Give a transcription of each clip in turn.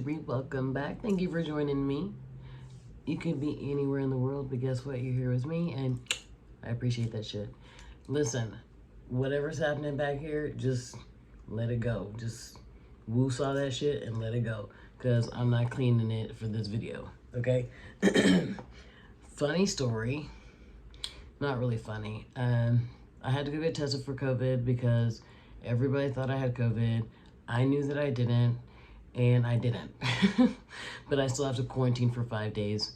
Brie. Welcome back. Thank you for joining me. You could be anywhere in the world, but guess what? You're here with me, and I appreciate that shit. Listen, whatever's happening back here, just let it go. Just woo-saw that shit and let it go, because I'm not cleaning it for this video, okay? Funny story. Not really funny. I had to go get tested for COVID because everybody thought I had COVID. I knew that I didn't, and I didn't. But I still have to quarantine for 5 days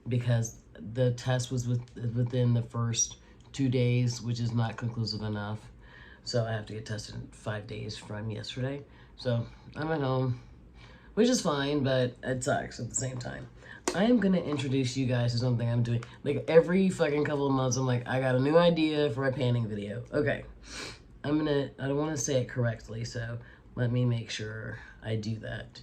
because the test was within the first 2 days, which is not conclusive enough. So I have to get tested in 5 days from yesterday. So I'm at home, which is fine, but it sucks at the same time. I am gonna introduce you guys to something I'm doing. Like every fucking couple of months, I'm like, I got a new idea for a panning video. Okay, I don't wanna say it correctly, so let me make sure I do that.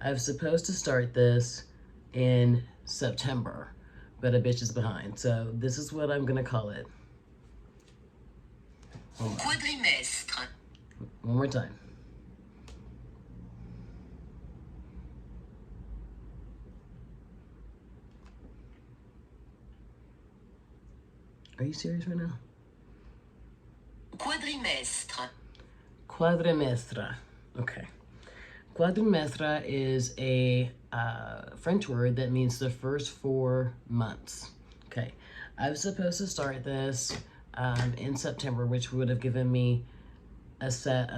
I was supposed to start this in September, but a bitch is behind. So this is what I'm gonna call it. Quadrimestre. One more time. Are you serious right now? Quadrimestre. Quadrimestre. Okay. Quadrimestre is a French word that means the first 4 months. Okay. I was supposed to start this in September, which would have given me a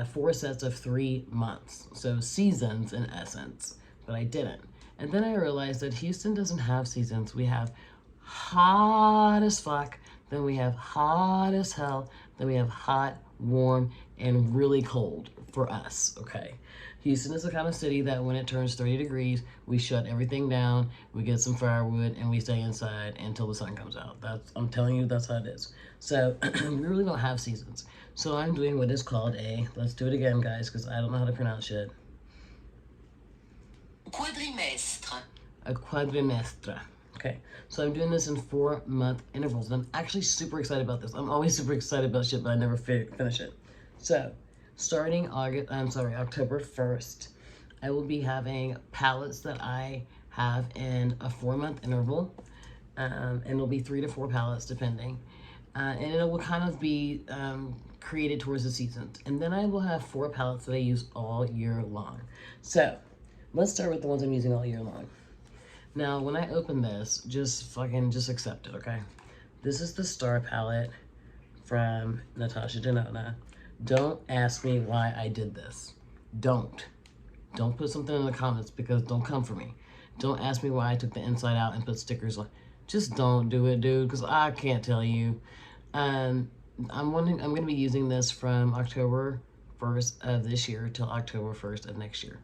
4 sets of 3 months. So seasons in essence, but I didn't. And then I realized that Houston doesn't have seasons. We have hot as fuck, then we have hot as hell, then we have hot, warm, and really cold for us, okay? Houston is the kind of city that when it turns 30 degrees, we shut everything down, we get some firewood, and we stay inside until the sun comes out. I'm telling you, that's how it is. So we really don't have seasons. So I'm doing what is called let's do it again, guys, because I don't know how to pronounce shit. Quadrimestre. A quadrimestre. Okay, so I'm doing this in 4-month intervals, and I'm actually super excited about this. I'm always super excited about shit, but I never finish it. So, starting October 1st, I will be having palettes that I have in a 4-month interval, and it'll be 3 to 4 palettes depending, and it will kind of be created towards the seasons. And then I will have 4 palettes that I use all year long. So, let's start with the ones I'm using all year long. Now, when I open this, just accept it, okay? This is the Star palette from Natasha Denona. Don't ask me why I did this. Don't put something in the comments, because don't come for me. Don't ask me why I took the inside out and put stickers on. Just don't do it, dude, because I can't tell you. I'm gonna be using this from October 1st of this year till October 1st of next year.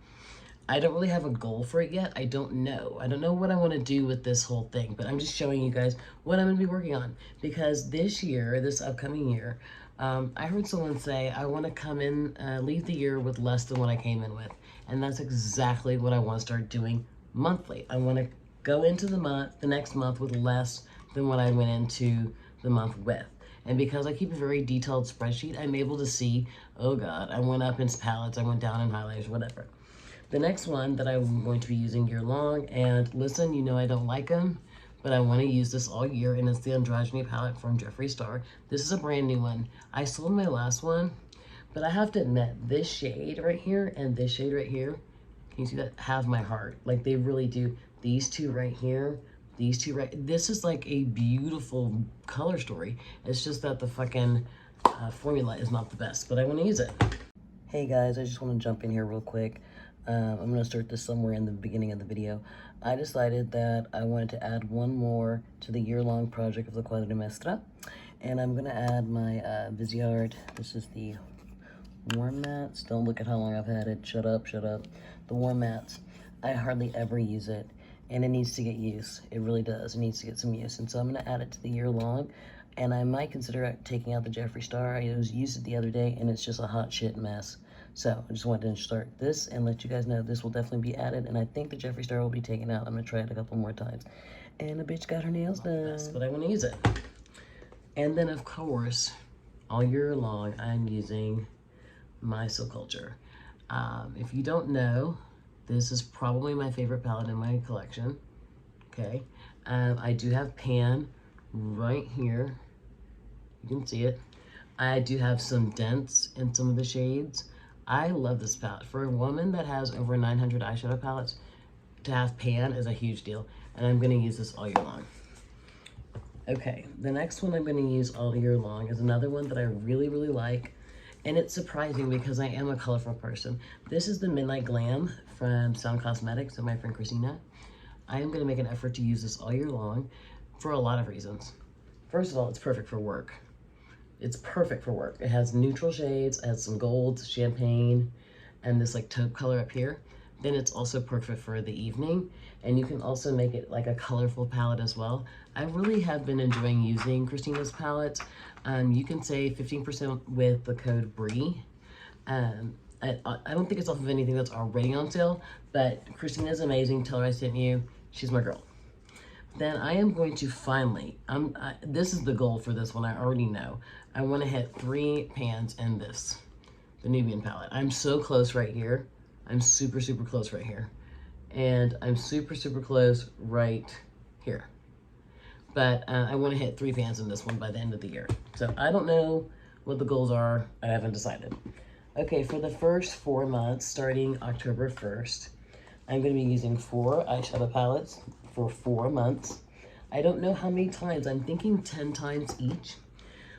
I don't really have a goal for it yet. I don't know. I don't know what I want to do with this whole thing, but I'm just showing you guys what I'm going to be working on. Because this year, this upcoming year, I heard someone say, I want to come in, leave the year with less than what I came in with. And that's exactly what I want to start doing monthly. I want to go into the next month with less than what I went into the month with. And because I keep a very detailed spreadsheet, I'm able to see, oh God, I went up in palettes, I went down in highlighters, whatever. The next one that I'm going to be using year long, and listen, you know I don't like them, but I want to use this all year, and it's the Androgyny palette from Jeffree Star. This is a brand new one. I sold my last one, but I have to admit, this shade right here and this shade right here, can you see that, have my heart. Like, they really do. These two right here, these two right, this is like a beautiful color story. It's just that the fucking formula is not the best, but I want to use it. Hey guys, I just want to jump in here real quick. I'm going to start this somewhere in the beginning of the video. I decided that I wanted to add one more to the year-long project of the Quadrimestre. And I'm going to add my Viseart. This is the Warm Mattes. Don't look at how long I've had it. Shut up, shut up. The Warm Mattes. I hardly ever use it. And it needs to get use. It really does. It needs to get some use. And so I'm going to add it to the year-long. And I might consider taking out the Jeffree Star. I used it the other day, and it's just a hot shit mess. So I just wanted to start this and let you guys know this will definitely be added. And I think the Jeffree Star will be taken out. I'm going to try it a couple more times. And the bitch got her nails done. But I want to use it. And then, of course, all year long, I'm using my So Culture. If you don't know, this is probably my favorite palette in my collection. Okay, I do have pan right here. You can see it. I do have some dents in some of the shades. I love this palette. For a woman that has over 900 eyeshadow palettes, to have pan is a huge deal, and I'm going to use this all year long. Okay, the next one I'm going to use all year long is another one that I really, really like, and it's surprising because I am a colorful person. This is the Midnight Glam from Sound Cosmetics and my friend Christina. I am going to make an effort to use this all year long for a lot of reasons. First of all, it's perfect for work. It's perfect for work. It has neutral shades, it has some gold, champagne, and this like taupe color up here. Then it's also perfect for the evening, and you can also make it like a colorful palette as well. I really have been enjoying using Christina's palettes. You can save 15% with the code Brie. I don't think it's off of anything that's already on sale, but Christina's amazing. Tell her I sent you. She's my girl. Then I am going to finally, this is the goal for this one, I already know. I want to hit 3 pans in this, the Nubian palette. I'm so close right here. I'm super, super close right here. And I'm super, super close right here. But I want to hit 3 pans in this one by the end of the year. So I don't know what the goals are. I haven't decided. Okay, for the first 4 months, starting October 1st, I'm going to be using 4 eyeshadow palettes for 4 months. I don't know how many times. I'm thinking 10 times each.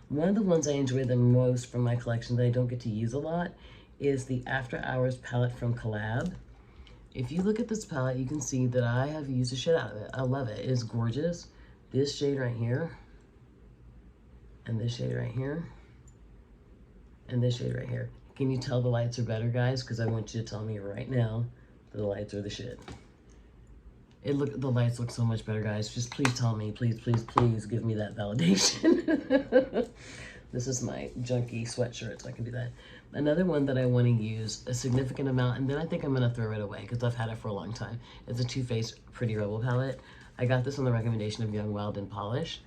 One of the ones I enjoy the most from my collection that I don't get to use a lot is the After Hours palette from Collab. If you look at this palette, you can see that I have used the shit out of it. I love it. It is gorgeous. This shade right here, and this shade right here, and this shade right here. Can you tell the lights are better, guys? Because I want you to tell me right now that the lights are the shit. The lights look so much better, guys. Just please tell me. Please, please, please give me that validation. This is my junky sweatshirt, so I can do that. Another one that I want to use a significant amount, and then I think I'm going to throw it away because I've had it for a long time. It's a Too Faced Pretty Rebel palette. I got this on the recommendation of Young, Wild, and Polish.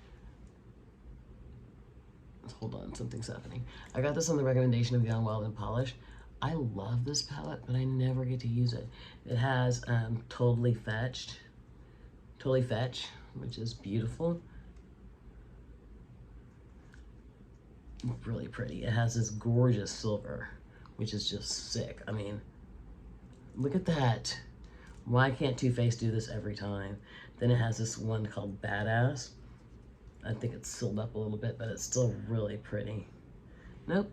Hold on, something's happening. I got this on the recommendation of Young, Wild, and Polish. I love this palette, but I never get to use it. It has Totally Fetch, which is beautiful. Really pretty. It has this gorgeous silver, which is just sick. I mean, look at that. Why can't Too Faced do this every time? Then it has this one called Badass. I think it's sealed up a little bit, but it's still really pretty. Nope,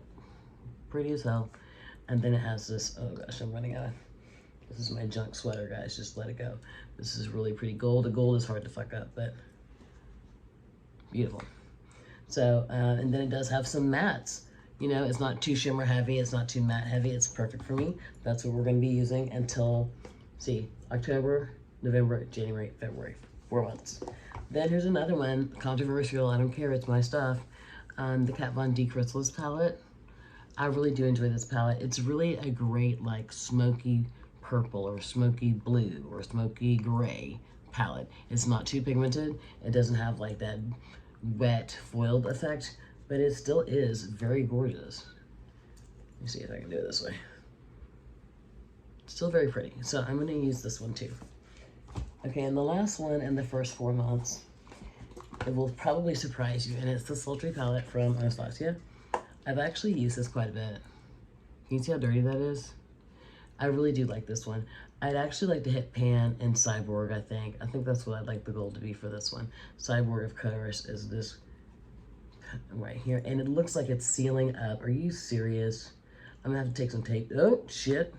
pretty as hell. And then it has this, oh gosh, I'm running out of, this is my junk sweater, guys, just let it go. This is really pretty gold. The gold is hard to fuck up, but beautiful. So, and then it does have some mattes. You know, it's not too shimmer heavy, it's not too matte heavy, it's perfect for me. That's what we're gonna be using until, see, October, November, January, February, 4 months. Then here's another one, controversial, I don't care, it's my stuff. The Kat Von D Chrysalis palette. I really do enjoy this palette. It's really a great like smoky purple or smoky blue or smoky gray palette. It's not too pigmented. It doesn't have like that wet foiled effect, but it still is very gorgeous. Let me see if I can do it this way. Still very pretty. So I'm gonna use this one too. Okay, and the last one in the first 4 months, it will probably surprise you, and it's the Sultry palette from Anastasia. I've actually used this quite a bit. Can you see how dirty that is? I really do like this one. I'd actually like to hit Pan and Cyborg, I think. I think that's what I'd like the goal to be for this one. Cyborg, of course, is this right here. And it looks like it's sealing up. Are you serious? I'm gonna have to take some tape. Oh, shit.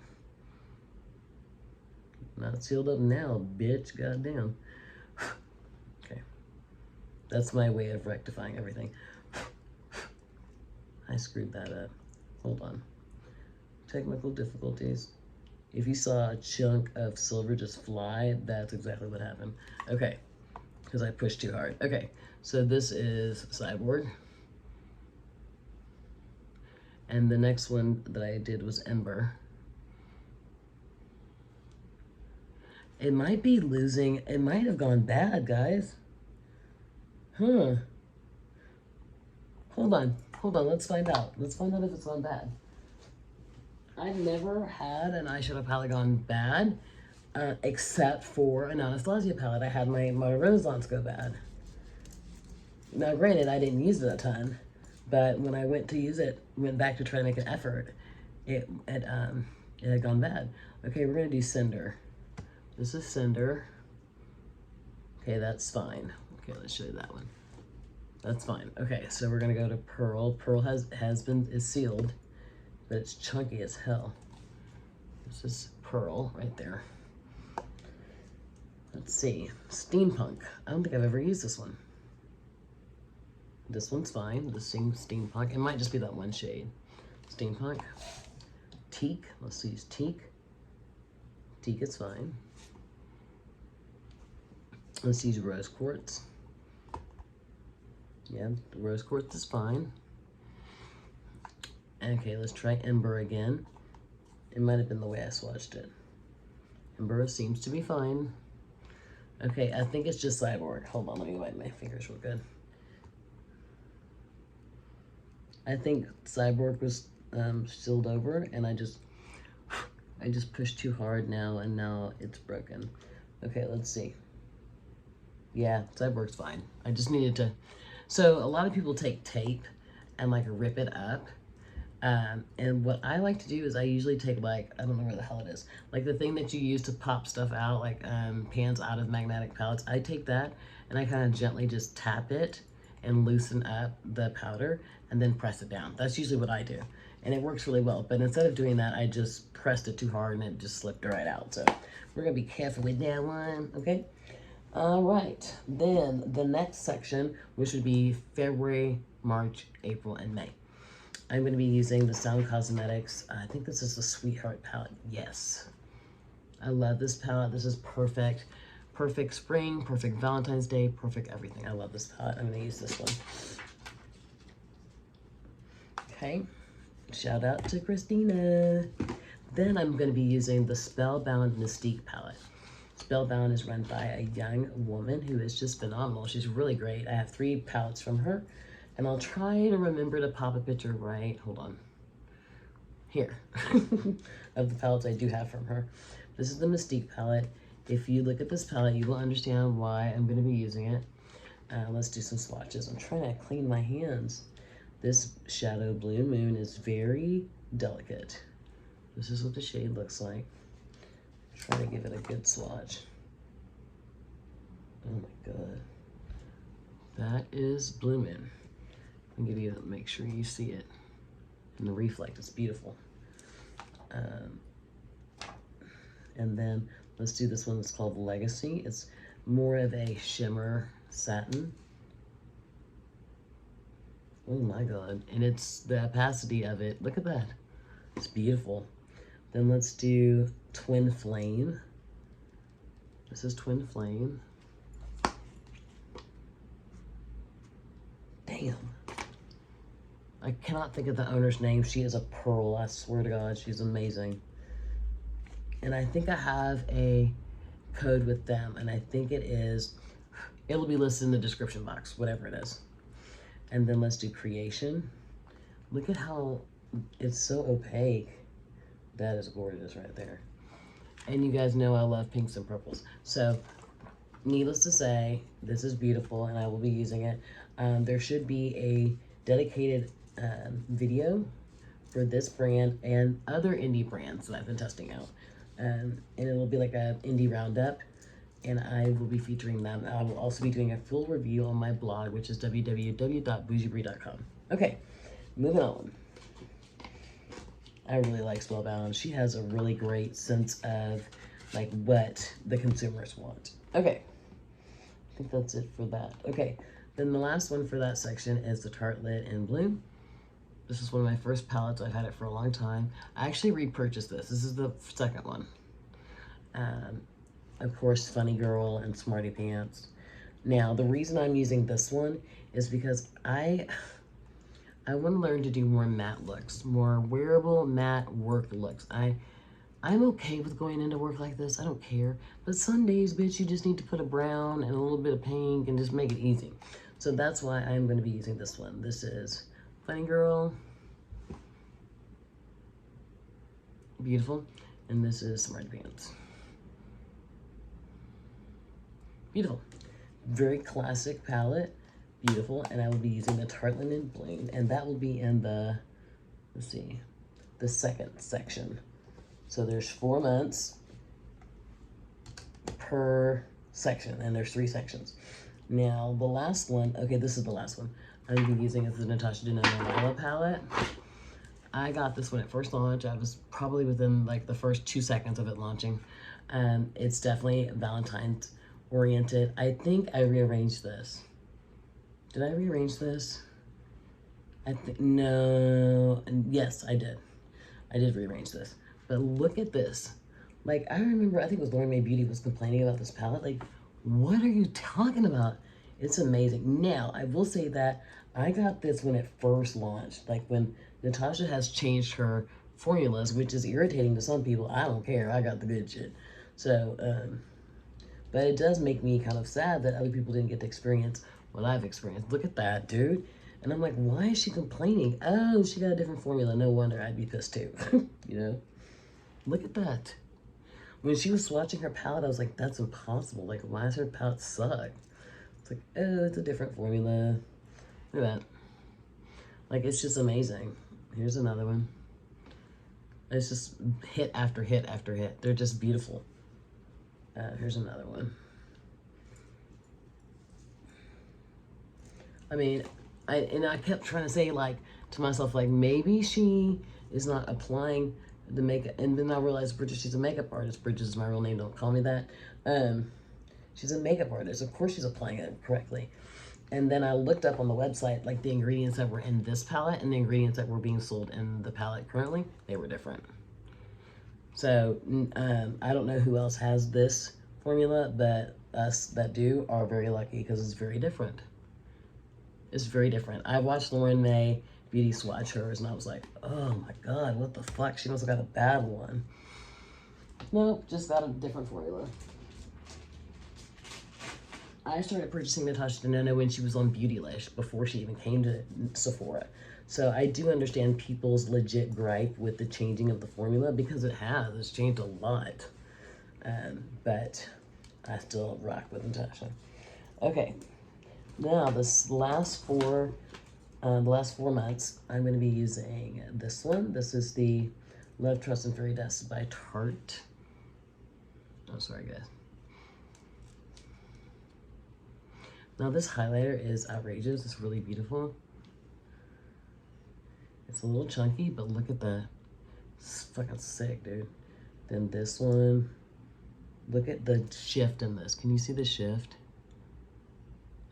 Not sealed up now, bitch. Goddamn. Okay. That's my way of rectifying everything. I screwed that up. Hold on. Technical difficulties. If you saw a chunk of silver just fly, that's exactly what happened. Okay, because I pushed too hard. Okay, so this is Cyborg. And the next one that I did was Ember. It might be losing, it might have gone bad, guys. Huh. Hold on, let's find out. Let's find out if it's gone bad. I've never had an eyeshadow palette gone bad, except for an Anastasia palette. I had my Renaissance go bad. Now, granted, I didn't use it a ton, but when I went to use it, went back to try to make an effort, it had gone bad. Okay, we're gonna do Cinder. This is Cinder. Okay, that's fine. Okay, let's show you that one. That's fine. Okay, so we're gonna go to Pearl. Pearl is sealed, but it's chunky as hell. This is Pearl right there. Let's see, Steampunk. I don't think I've ever used this one. This one's fine. The same Steampunk. It might just be that one shade. Steampunk. Teak. Let's use Teak. Teak is fine. Let's use Rose Quartz. Yeah, the Rose Quartz is fine. Okay, let's try Ember again. It might have been the way I swatched it. Ember seems to be fine. Okay, I think it's just Cyborg. Hold on, let me wipe my fingers real good. I think Cyborg was sealed over, and I just pushed too hard now, and now it's broken. Okay, let's see. Yeah, Cyborg's fine. I just needed to. So a lot of people take tape and like rip it up. And what I like to do is I usually take like, I don't know where the hell it is, like the thing that you use to pop stuff out, like pans out of magnetic palettes. I take that and I kind of gently just tap it and loosen up the powder and then press it down. That's usually what I do. And it works really well. But instead of doing that, I just pressed it too hard and it just slipped right out. So we're gonna be careful with that one, okay? All right, then the next section, which would be February, March, April, and May. I'm going to be using the Sound Cosmetics. I think this is the Sweetheart palette. Yes. I love this palette. This is perfect. Perfect spring, perfect Valentine's Day, perfect everything. I love this palette. I'm going to use this one. Okay. Shout out to Christina. Then I'm going to be using the Spellbound Mystique palette. Spellbound is run by a young woman who is just phenomenal. She's really great. I have 3 palettes from her, and I'll try to remember to pop a picture right, hold on, here, of the palettes I do have from her. This is the Mystique palette. If you look at this palette, you will understand why I'm going to be using it. Let's do some swatches. I'm trying to clean my hands. This Shadow Blue Moon is very delicate. This is what the shade looks like. Try to give it a good swatch. Oh my god. That is Blue Moon. I'll give you, make sure you see it. And the reflect is beautiful. And then let's do this one that's called Legacy. It's more of a shimmer satin. Oh my god. And it's the opacity of it. Look at that. It's beautiful. Then let's do Twin Flame. This is Twin Flame. Damn. I cannot think of the owner's name. She is a pearl. I swear to God, she's amazing. And I think I have a code with them, and I think it is, it'll be listed in the description box, whatever it is. And then let's do Creation. Look at how it's so opaque. That is gorgeous right there. And you guys know I love pinks and purples. So, needless to say, this is beautiful and I will be using it. There should be a dedicated video for this brand and other indie brands that I've been testing out. And it'll be like an indie roundup, and I will be featuring them. I will also be doing a full review on my blog, which is www.bougiebrie.com. Okay, moving on. I really like Spellbound. She has a really great sense of like what the consumers want. Okay, I think that's it for that. Okay, then the last one for that section is the Tartelette in Bloom. This is one of my first palettes. I've had it for a long time. I actually repurchased this. This is the second one. Of course, Funny Girl and Smarty Pants. Now, the reason I'm using this one is because I want to learn to do more matte looks, more wearable matte work looks. I'm okay with going into work like this. I don't care. But some days, bitch, you just need to put a brown and a little bit of pink and just make it easy. So that's why I'm going to be using this one. This is Funny Girl. Beautiful. And this is some red bands. Beautiful. Very classic palette. Beautiful. And I will be using the Tarte Linen Bloom. And that will be in the, let's see, the second section. So there's 4 months per section. And there's 3 sections. Now, the last one, okay, this is the last one. I'm going to be using is the Natasha Denona Lila palette. I got this when it first launched. I was probably within like the first 2 seconds of it launching. It's definitely Valentine's oriented. I think I rearranged this. Did I rearrange this? I think, no, yes, I did. I did rearrange this. But look at this. Like, I remember, I think it was Lauren May Beauty was complaining about this palette. Like, what are you talking about? It's amazing. Now, I will say that I got this when it first launched. Like, when Natasha has changed her formulas, which is irritating to some people. I don't care. I got the good shit. So, but it does make me kind of sad that other people didn't get to experience what I've experienced. Look at that, dude. And I'm like, why is she complaining? Oh, she got a different formula. No wonder I'd be pissed too. You know? Look at that. When she was swatching her palette, I was like, that's impossible. Like, why does her palette suck? It's like, oh, it's a different formula. Look at that. Like, it's just amazing. Here's another one. It's just hit after hit after hit. They're just beautiful. Here's another one. I mean, I kept trying to say, like, to myself, like, maybe she is not applying the makeup. And then I realized, Bridget, she's a makeup artist. Bridget is my real name. Don't call me that. She's a makeup artist. Of course she's applying it correctly. And then I looked up on the website, like, the ingredients that were in this palette and the ingredients that were being sold in the palette currently, they were different. So, I don't know who else has this formula, but us that do are very lucky because it's very different. It's very different. I watched Lauren May Beauty swatch hers, and I was like, oh my God, what the fuck? She must have got a bad one. Nope, just got a different formula. I started purchasing Natasha Denona when she was on Beautylish before she even came to Sephora. So I do understand people's legit gripe with the changing of the formula because it has. It's changed a lot. But I still rock with Natasha. Okay, now this last the last 4 months, I'm going to be using this one. This is the Love, Trust, and Fairy Dust by Tarte. Oh, sorry, guys. Now this highlighter is outrageous. It's really beautiful. It's a little chunky, but look at that. It's fucking sick, dude. Then this one. Look at the shift in this. Can you see the shift?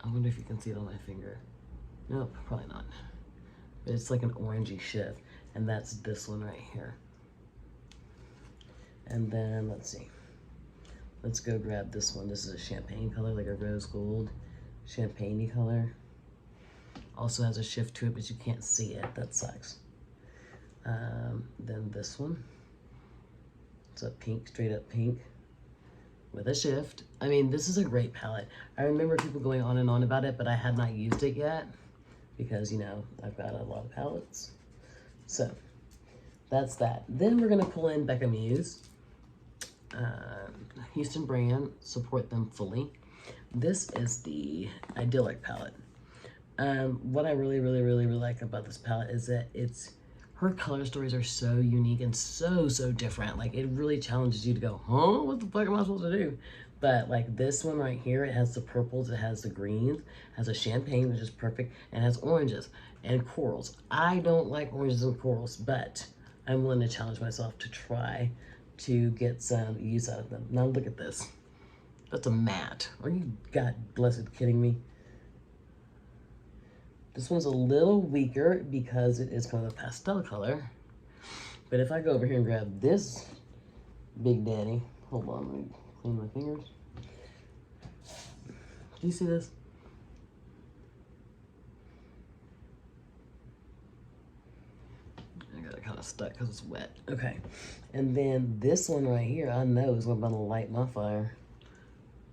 I wonder if you can see it on my finger. Nope, probably not. But it's like an orangey shift. And that's this one right here. And then, let's see. Let's go grab this one. This is a champagne color, like a rose gold. Champagne-y color. Also has a shift to it, but you can't see it. That sucks. Then this one. It's a pink, straight up pink with a shift. I mean, this is a great palette. I remember people going on and on about it, but I had not used it yet because, you know, I've got a lot of palettes. So that's that. Then we're gonna pull in Becca Muse. Houston brand, support them fully. This is the Idyllic palette. What I really like about this palette is that her color stories are so unique and so different. Like, it really challenges you to go, huh? What the fuck am I supposed to do? But like this one right here, it has the purples, it has the greens, has a champagne, which is perfect, and has oranges and corals. I don't like oranges and corals, but I'm willing to challenge myself to try to get some use out of them. Now look at this. That's a matte. Are you God blessed kidding me? This one's a little weaker because it is kind of a pastel color. But if I go over here and grab this big daddy, hold on, let me clean my fingers. Do you see this? I got it kind of stuck because it's wet. Okay. And then this one right here, I know is going to light my fire.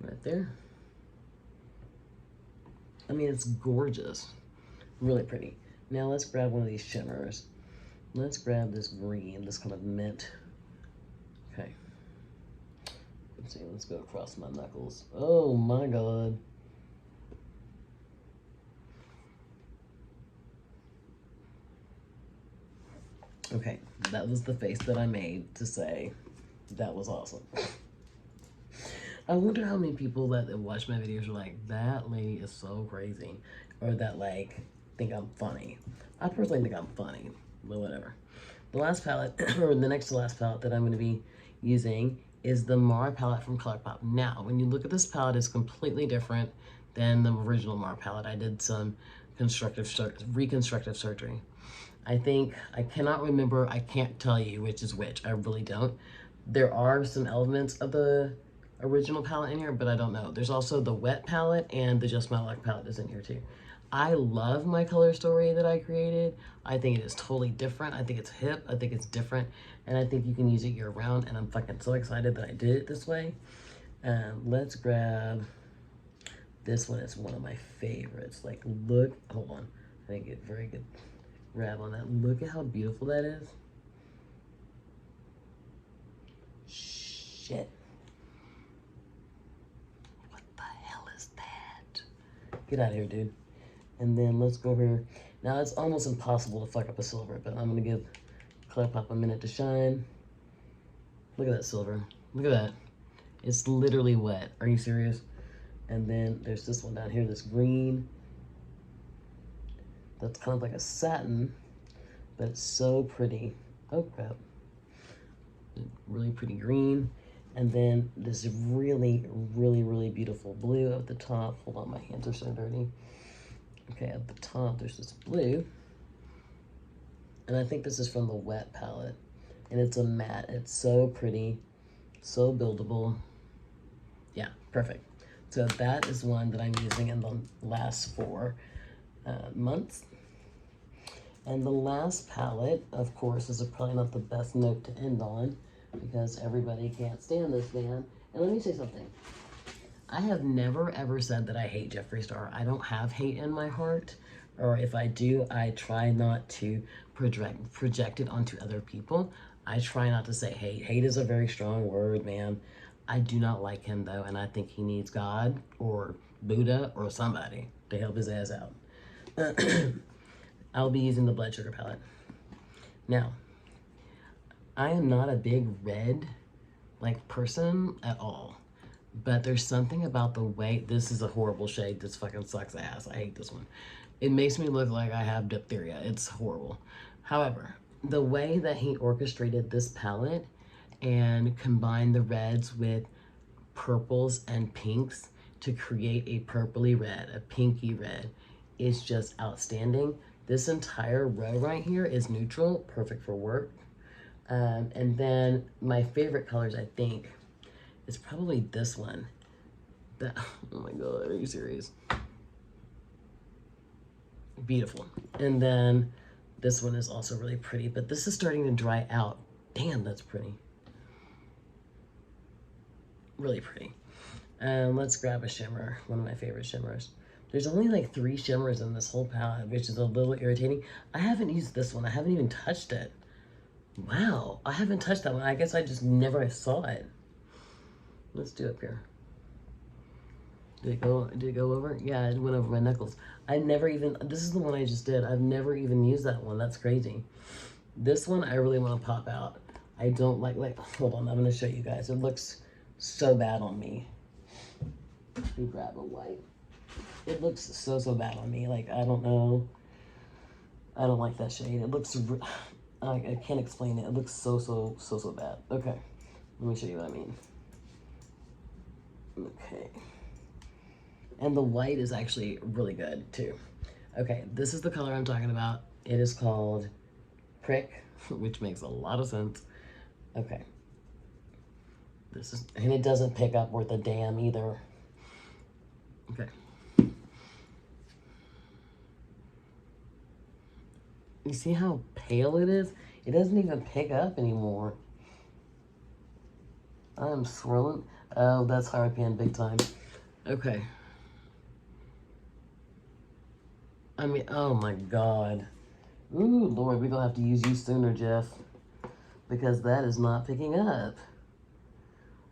Right there. I mean, it's gorgeous. Really pretty. Now let's grab one of these shimmers. Let's grab this green, this kind of mint Let's see, let's go across my knuckles. Oh my god. Okay, that was the face that I made to say that was awesome. I wonder how many people that watch my videos are like, that lady is so crazy. Or that like, think I'm funny. I personally think I'm funny, but whatever. The last palette, or the next to last palette that I'm going to be using is the Mar palette from ColourPop. Now, when you look at this palette, it's completely different than the original Mar palette. I did some reconstructive surgery. I cannot remember, I can't tell you which is which. I really don't. There are some elements of the original palette in here, but I don't know. There's also the wet palette and the Just My Luck palette is in here too. I love my color story that I created. I think it is totally different. I think it's hip. I think it's different. And I think you can use it year round. And I'm fucking so excited that I did it this way. Let's grab, this one is one of my favorites. Like, look, hold on. I didn't get very good grab on that. Look at how beautiful that is. Shit. What the hell is that? Get out of here, dude. And then let's go over here. Now it's almost impossible to fuck up a silver, but I'm gonna give ColourPop a minute to shine. Look at that silver. Look at that. It's literally wet. Are you serious? And then there's this one down here, this green. That's kind of like a satin, but it's so pretty. Oh crap. Really pretty green. And then this really, really, really beautiful blue at the top. Hold on, my hands are so dirty. Okay, at the top, there's this blue. And I think this is from the wet palette. And it's a matte. It's so pretty, so buildable. Yeah, perfect. So that is one that I'm using in the last 4 months. And the last palette, of course, is probably not the best note to end on because everybody can't stand this man. And let me say something. I have never ever said that I hate Jeffree Star. I don't have hate in my heart, or if I do, I try not to project it onto other people. I try not to say hate. Hate is a very strong word, man. I do not like him though, and I think he needs God or Buddha or somebody to help his ass out. I'll be using the Blood Sugar palette. Now, I am not a big red person at all. But there's something about the way, this is a horrible shade. This fucking sucks ass. I hate this one. It makes me look like I have diphtheria. It's horrible. However, the way that he orchestrated this palette and combined the reds with purples and pinks to create a purpley red, a pinky red, is just outstanding. This entire row right here is neutral, perfect for work. And then my favorite colors, I think, it's probably this one. Oh my god, are you serious? Beautiful. And then this one is also really pretty, but this is starting to dry out. Damn, that's pretty. Really pretty. Let's grab a shimmer, one of my favorite shimmers. There's only like 3 shimmers in this whole palette, which is a little irritating. I haven't used this one. I haven't even touched it. Wow, I haven't touched that one. I guess I just never saw it. Let's do up here. Did it go over? Yeah, it went over my knuckles. This is the one I just did. I've never even used that one. That's crazy. This one I really want to pop out. I don't like, hold on, I'm going to show you guys. It looks so bad on me. Let me grab a white. It looks so bad on me. Like, I don't know. I don't like that shade. It looks, I can't explain it. It looks so bad. Okay, let me show you what I mean. Okay. And the white is actually really good too. Okay, this is the color I'm talking about. It is called Prick, which makes a lot of sense. Okay. And it doesn't pick up worth a damn either. Okay. You see how pale it is? It doesn't even pick up anymore. I'm swirling. Oh, that's hard pan big time. Okay. I mean, oh my god. Ooh, Lord, we're gonna have to use you sooner, Jeff. Because that is not picking up.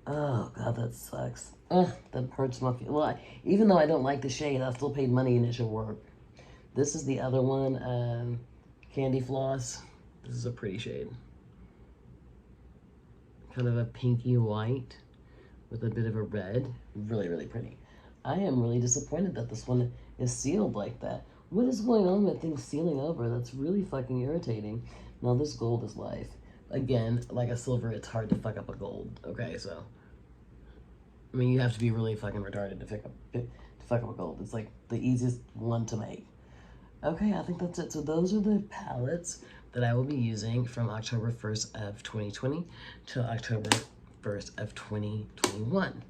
Oh, God, that sucks. Ugh, that hurts my feelings. Well, even though I don't like the shade, I still paid money and it should work. This is the other one, Candy Floss. This is a pretty shade. Kind of a pinky white with a bit of a red. Really, really pretty. I am really disappointed that this one is sealed like that. What is going on with things sealing over? That's really fucking irritating. Now, this gold is life. Again, like a silver, it's hard to fuck up a gold. Okay, so I mean, you have to be really fucking retarded to fuck up a gold. It's like the easiest one to make. Okay, I think that's it. So those are the palettes that I will be using from October 1st of 2020 to October 1st of 2021.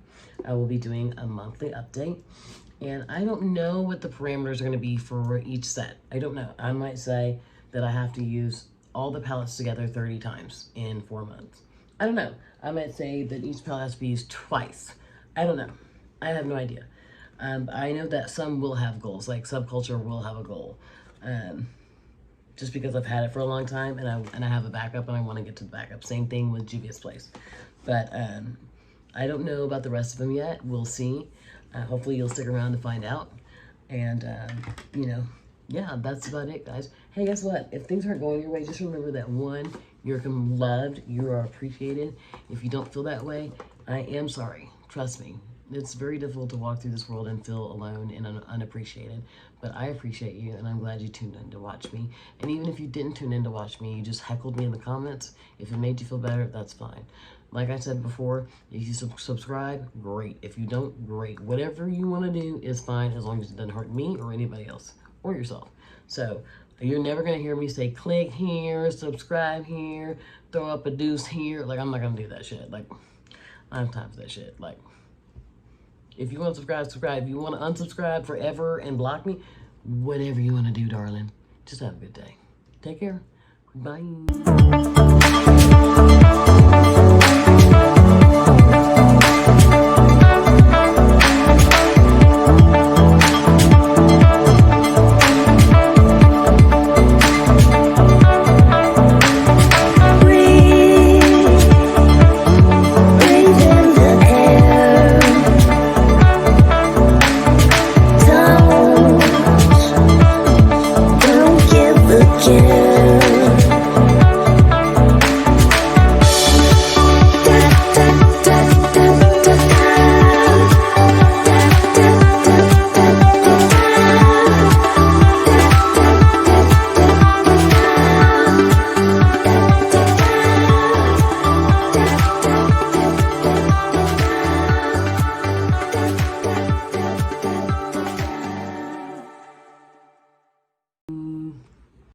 I will be doing a monthly update, and I don't know what the parameters are going to be for each set. I don't know. I might say that I have to use all the palettes together 30 times in 4 months. I don't know. I might say that each palette has to be used twice. I don't know. I have no idea. I know that some will have goals, like Subculture will have a goal. Just because I've had it for a long time and I have a backup and I want to get to the backup. Same thing with Juvia's Place. But I don't know about the rest of them yet. We'll see. Hopefully you'll stick around to find out. And, you know, yeah, that's about it, guys. Hey, guess what? If things aren't going your way, just remember that, one, you're loved, you are appreciated. If you don't feel that way, I am sorry. Trust me. It's very difficult to walk through this world and feel alone and unappreciated. But I appreciate you, and I'm glad you tuned in to watch me. And even if you didn't tune in to watch me, you just heckled me in the comments. If it made you feel better, that's fine. Like I said before, if you subscribe, great. If you don't, great. Whatever you want to do is fine, as long as it doesn't hurt me or anybody else or yourself. So you're never going to hear me say click here, subscribe here, throw up a deuce here. Like, I'm not going to do that shit. Like, I don't have time for that shit. Like, if you want to subscribe, subscribe. If you want to unsubscribe forever and block me, whatever you want to do, darling. Just have a good day. Take care. Bye.